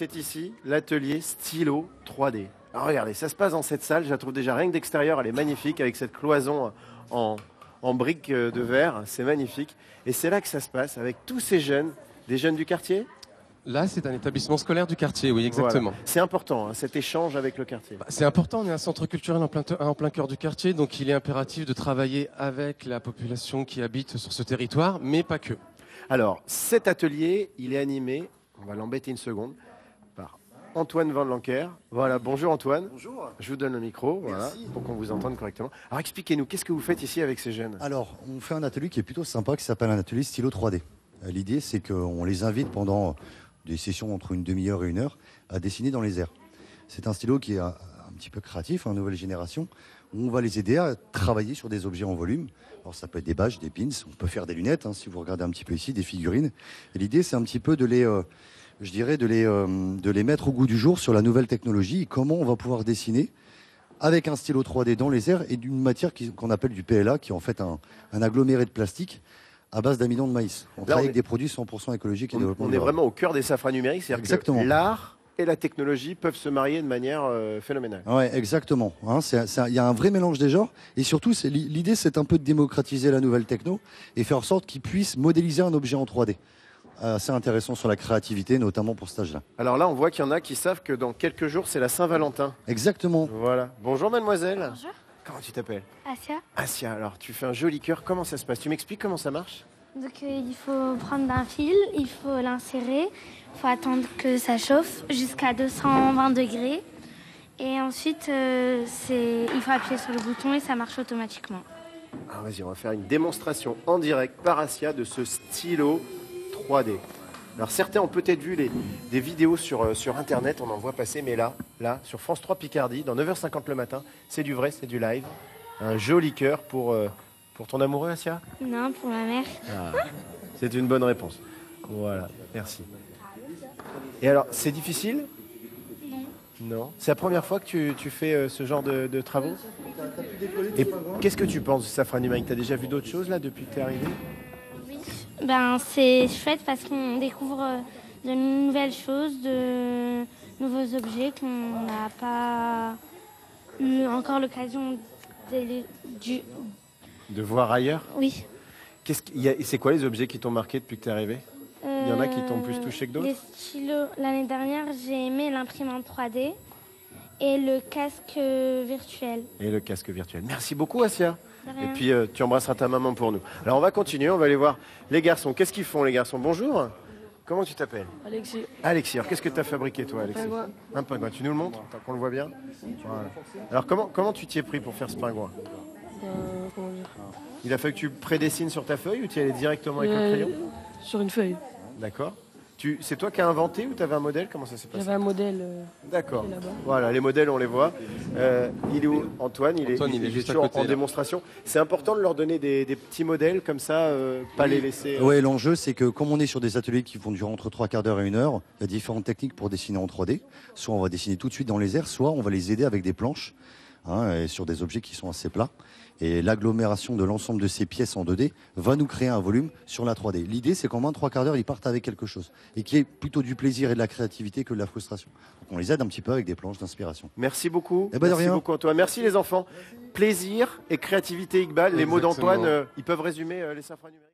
c'est ici l'atelier stylo 3D. Alors regardez, ça se passe dans cette salle, je la trouve déjà rien que d'extérieur, elle est magnifique avec cette cloison en briques de verre, c'est magnifique. Et c'est là que ça se passe avec tous ces jeunes, des jeunes du quartier. Là, c'est un établissement scolaire du quartier, oui, exactement. Voilà. C'est important, hein, cet échange avec le quartier. C'est important, on est un centre culturel en plein cœur du quartier, donc il est impératif de travailler avec la population qui habite sur ce territoire, mais pas que. Alors, cet atelier, il est animé, on va l'embêter une seconde, par Antoine Van Lancker. Voilà, bonjour Antoine. Bonjour. Je vous donne le micro, voilà, pour qu'on vous entende correctement. Alors expliquez-nous, qu'est-ce que vous faites ici avec ces jeunes? Alors, on fait un atelier qui est plutôt sympa, qui s'appelle un atelier stylo 3D. L'idée, c'est qu'on les invite pendant des sessions entre une demi-heure et une heure à dessiner dans les airs. C'est un stylo qui est un petit peu créatif, une nouvelle génération, où on va les aider à travailler sur des objets en volume. Alors ça peut être des badges, des pins, on peut faire des lunettes, hein, si vous regardez un petit peu ici, des figurines. Et l'idée, c'est un petit peu de les, de les mettre au goût du jour sur la nouvelle technologie et comment on va pouvoir dessiner avec un stylo 3D dans les airs et d'une matière qu'on appelle du PLA, qui est en fait un aggloméré de plastique à base d'amidon de maïs. On travaille avec des produits 100% écologiques et développement durable. On est vraiment au cœur des safras numériques, c'est-à-dire que l'art et la technologie peuvent se marier de manière phénoménale. Oui, exactement. Hein, il y a un vrai mélange des genres. Et surtout, l'idée, c'est un peu de démocratiser la nouvelle techno et faire en sorte qu'ils puissent modéliser un objet en 3D. Assez intéressant sur la créativité, notamment pour ce âge-là. Alors là, on voit qu'il y en a qui savent que dans quelques jours, c'est la Saint-Valentin. Exactement. Voilà. Bonjour mademoiselle. Bonjour. Comment tu t'appelles? Asia. Asia, alors tu fais un joli cœur. Comment ça se passe? Tu m'expliques comment ça marche? Donc il faut prendre un fil, il faut l'insérer, il faut attendre que ça chauffe jusqu'à 220 degrés. Et ensuite, il faut appuyer sur le bouton et ça marche automatiquement. Ah, vas-y, on va faire une démonstration en direct par Asia de ce stylo 3D. Alors certains ont peut-être vu des vidéos sur Internet, on en voit passer, mais là, sur France 3 Picardie, dans 9h50 le matin, c'est du vrai, c'est du live. Un joli cœur pour ton amoureux, Asia? Non, pour ma mère. Ah, c'est une bonne réponse. Voilà, merci. Et alors, c'est difficile? Non. Non. C'est la première fois que tu fais ce genre de travaux? Et qu'est-ce que tu penses de Safran Numérique? Tu as déjà vu d'autres choses là depuis que tu es arrivé? Oui. Ben, c'est chouette parce qu'on découvre de nouvelles choses, de nouveaux objets qu'on n'a pas eu encore l'occasion de voir ailleurs? Oui. C'est quoi les objets qui t'ont marqué depuis que tu es arrivé? Il y en a qui t'ont plus touché que d'autres? Les stylos. L'année dernière, j'ai aimé l'imprimante 3D et le casque virtuel. Merci beaucoup, Asia. Et puis, tu embrasseras ta maman pour nous. Alors, on va continuer, on va aller voir les garçons. Qu'est-ce qu'ils font, les garçons? Bonjour. Comment tu t'appelles? Alexis. Alexis, alors qu'est-ce que tu as fabriqué, toi, Alexis? Un pingouin. Tu nous le montres, tant qu'on le voit bien? Voilà. Alors, comment tu t'y es pris pour faire ce pingouin? Comment dire? Il a fallu que tu prédessines sur ta feuille ou tu y allais directement avec le crayon? Sur une feuille. D'accord. C'est toi qui as inventé ou tu avais un modèle? Comment ça s'est passé? J'avais un modèle. D'accord. Là-bas. Voilà, les modèles, on les voit. Il est où? Antoine, il est juste toujours à côté, en là. démonstration. C'est important de leur donner des petits modèles comme ça, pas les laisser. Oui, l'enjeu, c'est que comme on est sur des ateliers qui vont durer entre 3/4 d'heure et 1 heure, il y a différentes techniques pour dessiner en 3D. Soit on va dessiner tout de suite dans les airs, soit on va les aider avec des planches, hein, et sur des objets qui sont assez plats. Et l'agglomération de l'ensemble de ces pièces en 2D va nous créer un volume sur la 3D. L'idée, c'est qu'en moins de 3/4 d'heure, ils partent avec quelque chose. Et qu'il y ait plutôt du plaisir et de la créativité que de la frustration. Donc on les aide un petit peu avec des planches d'inspiration. Merci beaucoup. Eh ben, de Merci rien. beaucoup, Antoine. Merci, les enfants. Plaisir et créativité, Iqbal. Les mots Exactement. d'Antoine, ils peuvent résumer les safras numériques.